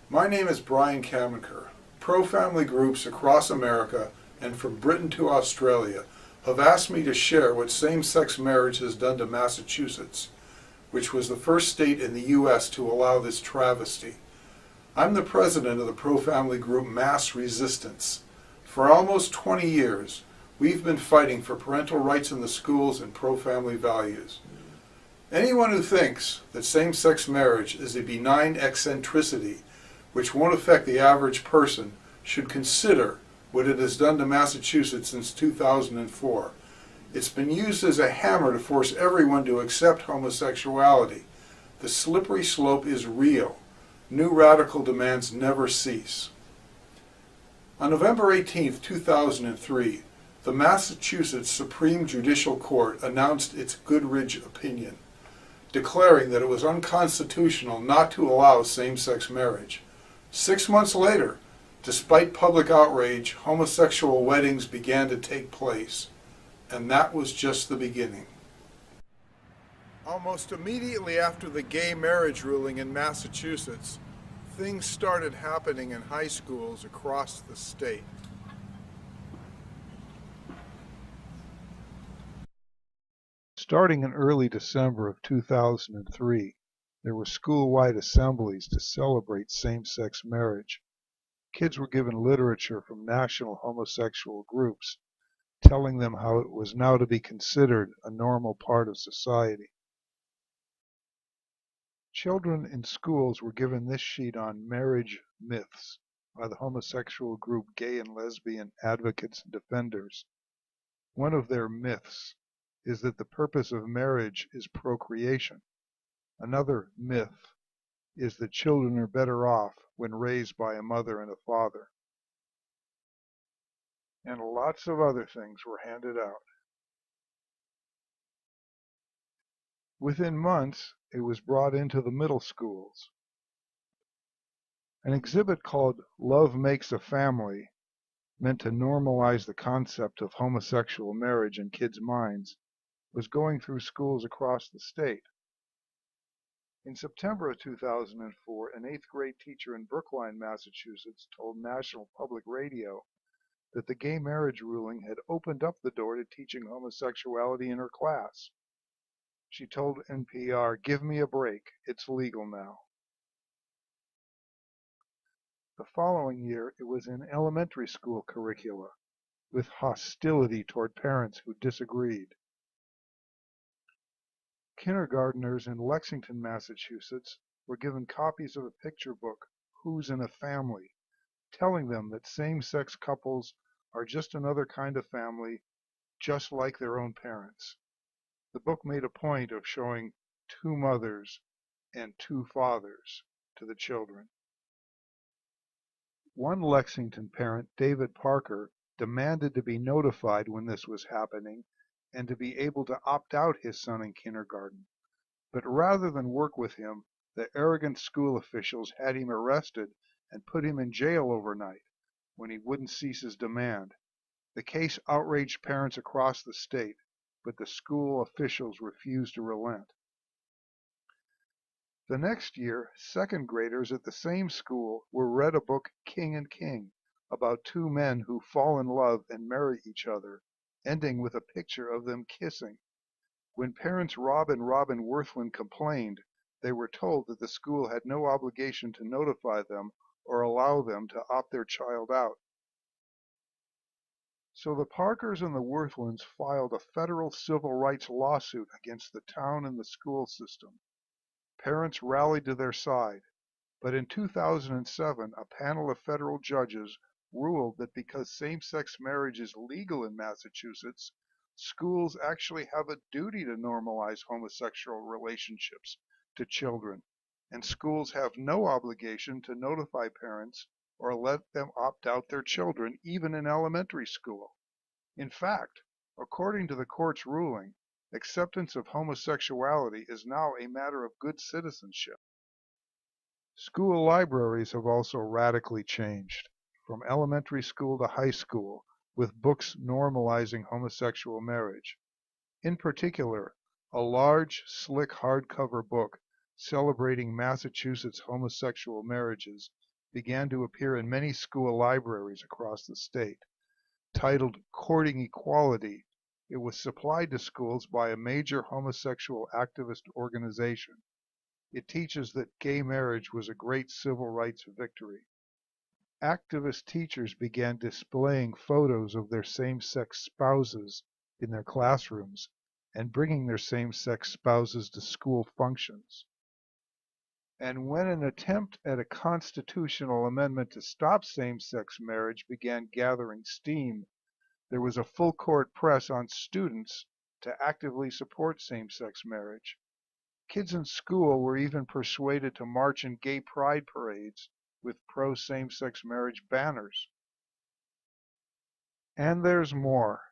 My name is Brian Kamenker. Pro-family groups across America and from Britain to Australia have asked me to share what same-sex marriage has done to Massachusetts, which was the first state in the U.S. to allow this travesty. I'm the president of the pro-family group Mass Resistance. For almost 20 years, we've been fighting for parental rights in the schools and pro-family values. Anyone who thinks that same-sex marriage is a benign eccentricity which won't affect the average person should consider what it has done to Massachusetts since 2004. It's been used as a hammer to force everyone to accept homosexuality. The slippery slope is real. New radical demands never cease. On November 18, 2003, the Massachusetts Supreme Judicial Court announced its Goodridge opinion, declaring that it was unconstitutional not to allow same-sex marriage. 6 months later, despite public outrage, homosexual weddings began to take place, and that was just the beginning. Almost immediately after the gay marriage ruling in Massachusetts, things started happening in high schools across the state. Starting in early December of 2003, there were school-wide assemblies to celebrate same-sex marriage. Kids were given literature from national homosexual groups, telling them how it was now to be considered a normal part of society. Children in schools were given this sheet on marriage myths by the homosexual group Gay and Lesbian Advocates and Defenders. One of their myths is that the purpose of marriage is procreation. Another myth is that children are better off when raised by a mother and a father. And lots of other things were handed out. Within months, it was brought into the middle schools. An exhibit called Love Makes a Family, meant to normalize the concept of homosexual marriage in kids' minds, was going through schools across the state. In September of 2004, an 8th grade teacher in Brookline, Massachusetts, told National Public Radio that the gay marriage ruling had opened up the door to teaching homosexuality in her class. She told NPR, "Give me a break, it's legal now." The following year, it was in elementary school curricula, with hostility toward parents who disagreed. Kindergarteners in Lexington, Massachusetts, were given copies of a picture book, Who's in a Family, telling them that same-sex couples are just another kind of family, just like their own parents. The book made a point of showing 2 mothers and 2 fathers to the children. One Lexington parent, David Parker, demanded to be notified when this was happening and to be able to opt out his son in kindergarten. But rather than work with him, the arrogant school officials had him arrested and put him in jail overnight when he wouldn't cease his demand. The case outraged parents across the state, but the school officials refused to relent. The next year, 2nd graders at the same school were read a book, King and King, about 2 men who fall in love and marry each other, ending with a picture of them kissing. When parents Rob and Robin Worthland complained, they were told that the school had no obligation to notify them or allow them to opt their child out. So the Parkers and the Worthlands filed a federal civil rights lawsuit against the town and the school system. Parents rallied to their side, but in 2007, a panel of federal judges ruled that because same-sex marriage is legal in Massachusetts, schools actually have a duty to normalize homosexual relationships to children, and schools have no obligation to notify parents or let them opt out their children, even in elementary school. In fact, according to the court's ruling, acceptance of homosexuality is now a matter of good citizenship. School libraries have also radically changed, from elementary school to high school, with books normalizing homosexual marriage. In particular, a large, slick hardcover book celebrating Massachusetts homosexual marriages began to appear in many school libraries across the state. Titled Courting Equality, it was supplied to schools by a major homosexual activist organization. It teaches that gay marriage was a great civil rights victory. Activist teachers began displaying photos of their same-sex spouses in their classrooms and bringing their same-sex spouses to school functions. And when an attempt at a constitutional amendment to stop same-sex marriage began gathering steam, there was a full-court press on students to actively support same-sex marriage. Kids in school were even persuaded to march in gay pride parades with pro same-sex marriage banners. And there's more.